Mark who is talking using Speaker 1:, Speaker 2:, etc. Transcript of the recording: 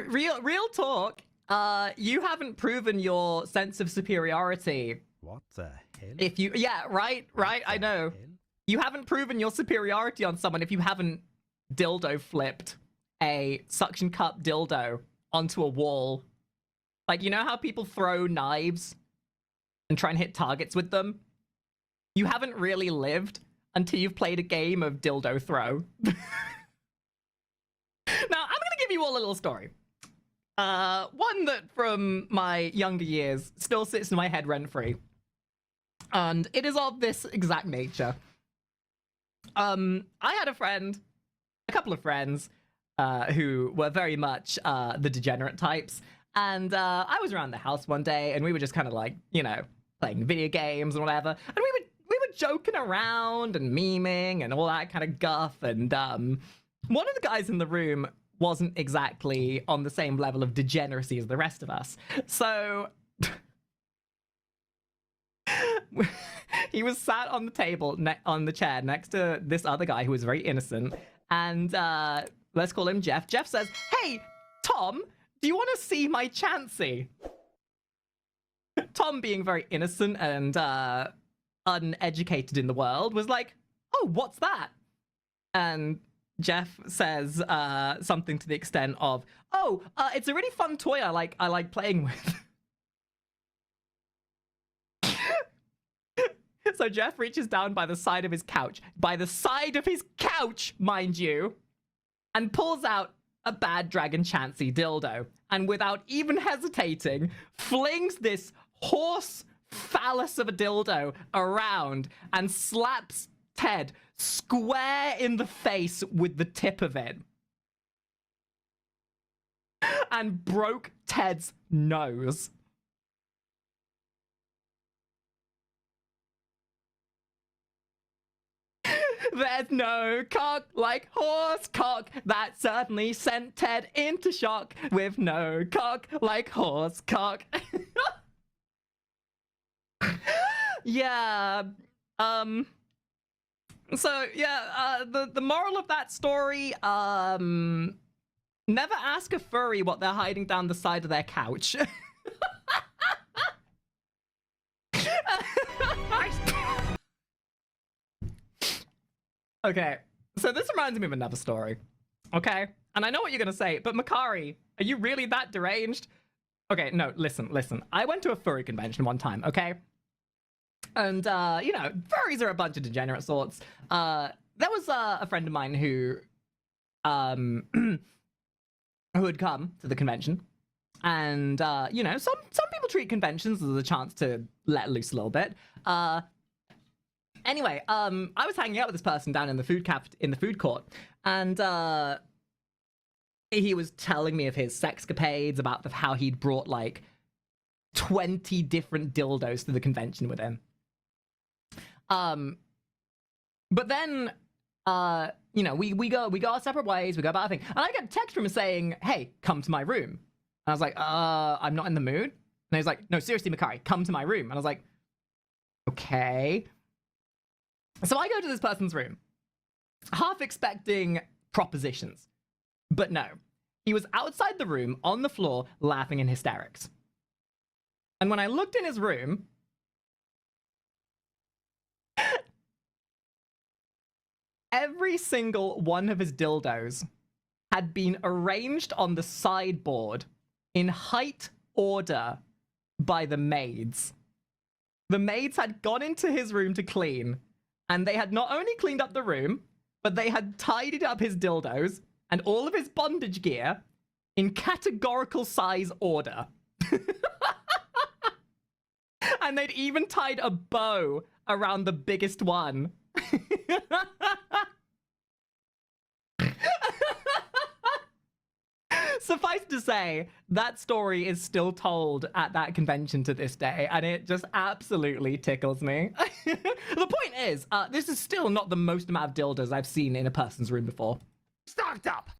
Speaker 1: Real talk. You haven't proven your sense of superiority.
Speaker 2: What the hell?
Speaker 1: If you, yeah, right, I know. You haven't proven your superiority on someone if you haven't dildo flipped a suction cup dildo onto a wall. Like, you know how people throw knives and try and hit targets with them? You haven't really lived until you've played a game of dildo throw. Now, I'm gonna give you all a little story. One that from my younger years still sits in my head rent-free. And it is of this exact nature. I had a couple of friends, who were very much the degenerate types. And I was around the house one day, and we were just kind of like, you know, playing video games and whatever. And we were joking around and memeing and all that kind of guff. And one of the guys in the room wasn't exactly on the same level of degeneracy as the rest of us. So he was sat on the table, on the chair next to this other guy who was very innocent. And let's call him Jeff. Jeff says, "Hey, Tom, do you want to see my Chansey?" Tom, being very innocent and uneducated in the world, was like, "Oh, what's that?" And Jeff says something to the extent of, "Oh, it's a really fun toy I like playing with." So Jeff reaches down by the side of his couch, mind you, and pulls out a bad dragon Chansey dildo, and without even hesitating, flings this horse phallus of a dildo around and slaps Ted square in the face with the tip of it. And broke Ted's nose. There's no cock like horse cock. That certainly sent Ted into shock. With no cock like horse cock. Yeah. So yeah, the moral of that story, never ask a furry what they're hiding down the side of their couch. Okay, so this reminds me of another story, okay? And I know what you're gonna say, but Makari, are you really that deranged? Okay, no, listen. I went to a furry convention one time, okay? And, you know, furries are a bunch of degenerate sorts. There was a friend of mine who had come to the convention. And, you know, some people treat conventions as a chance to let loose a little bit. Anyway, I was hanging out with this person down in the food court, and he was telling me of his sexcapades, about how he'd brought like 20 different dildos to the convention with him. But then, you know, we go our separate ways, we go about our thing, and I get a text from him saying, "Hey, come to my room." And I was like, I'm not in the mood. And he's like, "No, seriously, Makari, come to my room." And I was like, okay. So I go to this person's room, half expecting propositions. But no, he was outside the room, on the floor, laughing in hysterics. And when I looked in his room, every single one of his dildos had been arranged on the sideboard in height order by the maids. The maids had gone into his room to clean, and they had not only cleaned up the room, but they had tidied up his dildos and all of his bondage gear in categorical size order. And they'd even tied a bow around the biggest one. Suffice to say, that story is still told at that convention to this day, and it just absolutely tickles me. The point is, this is still not the most amount of dildos I've seen in a person's room before.
Speaker 2: Stocked up!